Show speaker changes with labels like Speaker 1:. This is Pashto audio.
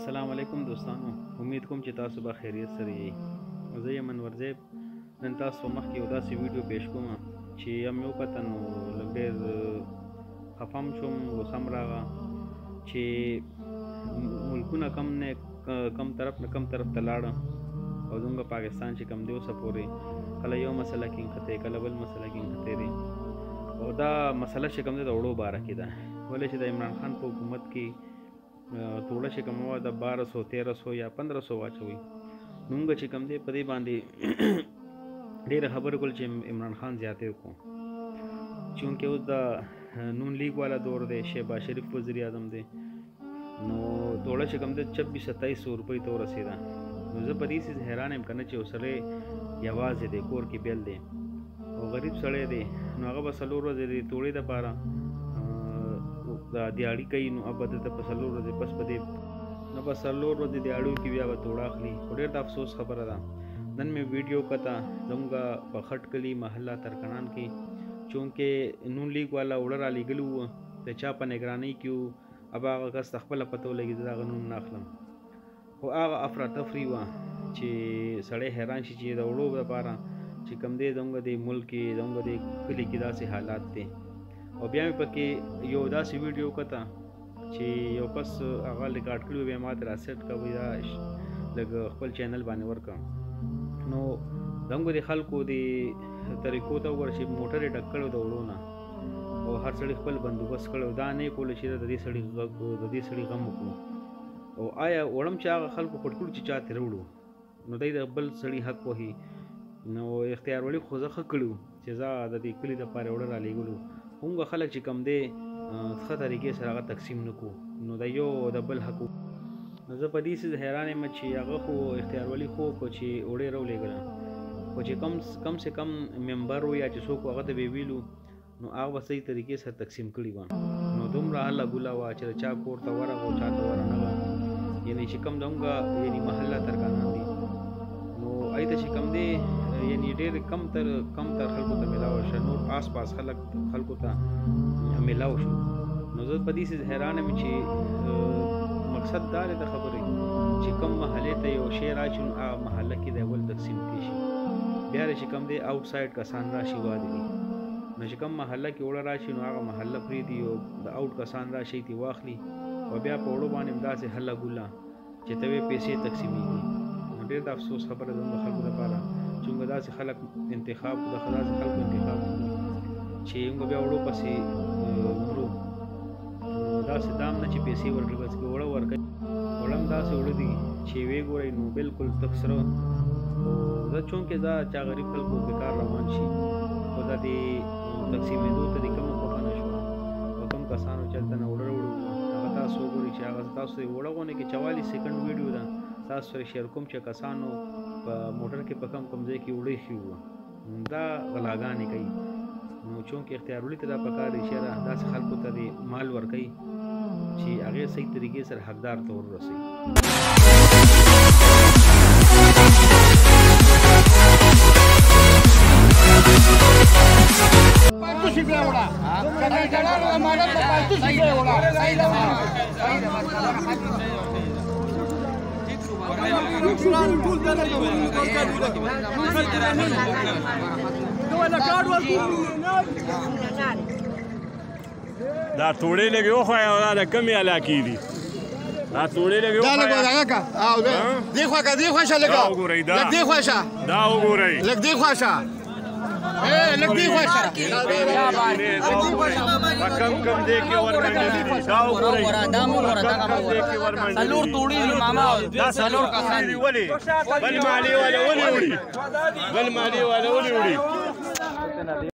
Speaker 1: अस्सलाम वालेकुम दोस्तانو امید کوم چې تاسو به خیریت سره یې زه یم انور زیب نن تاسو مخکې یو داسې ویډیو پیش کوم چې یم یو کتن لږ ډېر خفم شوم غوسم راغله چې ملکونه کم طرف ته لاړه او زموږ پاکستان چې کم دی اوسه پورې کله یو مسله کې نښتې کله بل مسله کې نښتې دی او دا مسله چې کم دی د وړو باره کې ده ولې چې د عمران خان په حکومت کې توړه چې کوم وه د 1200 1300 یا 1500 واچوي نو موږ چې کوم دی په دې باندې ډېره خبرې کول چې عمران خان زیاتې وکړو چونکې اوس د نون لیگ والا دور دی شهباز شریف وزیر اعظم دی نو توړه چې کوم دی 2600 روپۍ ته ورسېده نو زه په دې څیز حیران یم که نه چې یو سړی یوازې دی کور کې بیل دی او غریب سړی دی نو هغه به 4 ورځې د توړې دپاره د دیاړي کوي نو اب د په 4 ورځې بس په دې نو په 4 ورځې دیاړو کې بیا به توړه اخلي خو ډېر د افسوس خبره ده نن مې ویډیو کته زموږ په خټ کلي محله ترکنان کې چونکې نون لیگ والا وړه رالیږلي وو د چا په نګرانۍ کې وو اب هغه کس ته خپله پته ولګي زه هغه نوم نه اخلم خو هغه افراتفري وه چې سړی حیران شي چې د وړو لپاره چې کوم دی زموږ د ملک کې زموږ د کلي کې داسې حالات دی او بیا مې پکې یو داسې ویډیو کته چې یو کس هغه ریکارډ کړی و بیا ما ته راسیټ کوي دا لږ خپل چینل باندې ورکړم نو زموږ د خلکو د طریقو ته وګوره چې موټر یې ډک کړی و د وړو نه او هر سړي خپل بندوبست کړی و دا نه یې کولی چې د دې سړي غم وکړو او آیا وړم چې هغه خلکو پټ کړو چې چا ترې وړو نو دی د بل سړي حق وهي نو اختیار وړي خو زه ښه کړي چې زه د دې کلي دپاره وړه رالیږلو همغه خلک چې کم دی ښه طریقې سره هغه تقسیم نه کړو نو د یو د بل حق نو زه په دې څیز حیران یم چې هغه خو اختیار ولي خو کو چې وړې راولېږله خو چې کم سے کم ممبر و یا چې څوک هغه ته به ویلو نو هغه به صحیح طریقې سره تقسیم کړي وه نو دومره هله ګوله وه چې د چا کور ته ورغه او چا ته ورنغه یعنې چې کم زموږ یعنې محله ترکانان دي نو هغې ته چې کم دی یعنی ډېر کم تر خلکو ته میلاو شه نور آس پاس خلکو ته میلاو شو نو زه په دې څیز حیران یم چې مقصد دا دی د خبرې چې کوم محلې ته یو شی راشي نو هغه محله کې د اول تقسیم کېږي بیا چې کوم دی آوټ سایډ کسان راشي واده دي نو چې کوم محله کې وړه راشي نو هغه محله پرېږدي او د آوټ کسان راشي ترې واخلي او بیا په وړو باندې همداسې هله ګوله چې ته پیسې تقسیمېږي نو ډېر د افسوس خبره زموږ د خلکو لپاره چونکه داسې خلک انتخاب د داسې خلکو انتخاب چې موږ بیا وړو پسې مرو داسې دام نه چې پیسې ورکړي بس که وړه ورکوي وړه هم داسې وړه دي چې ویې ګورئ نو بلکل تک سره زه چونکې دا چا غریب خلکو بېکار روان شي خو دا د تقسیمېدو ته د کومه خوښه نه شوه او کوم کسانو چې هلته نه وړه راوړو هغه تاسو وګورئ چې هغه تاسو د وړه غونې کې 44 سیکنډ ویډیو ده تاسو سره شیر کوم چې کسانو په موټر کې په کم ځای کې وړې ښي وه دا غلاګانې کوي نو چونکې اختیار وړي ته دا پکار دی چې داسې خلکو ته د مال ورکوي چې هغې صحیح طریقې سره حقدار ته ورسوي
Speaker 2: دا توړې لګي وخوایه او دا د کمې علاقې دي دا توړې لګي
Speaker 3: دې خوا که دې خوا شه لږ لږ دې خوا شه
Speaker 2: دا وګورئ
Speaker 3: لږ دې خوا شه لږ دې خوا شه
Speaker 2: په کم ځای کې ورمنډلي دي دا وګورئ
Speaker 4: څلور توړې دي ماما
Speaker 2: دا څلور کسان دي ولې بل مالي والا ولې وړي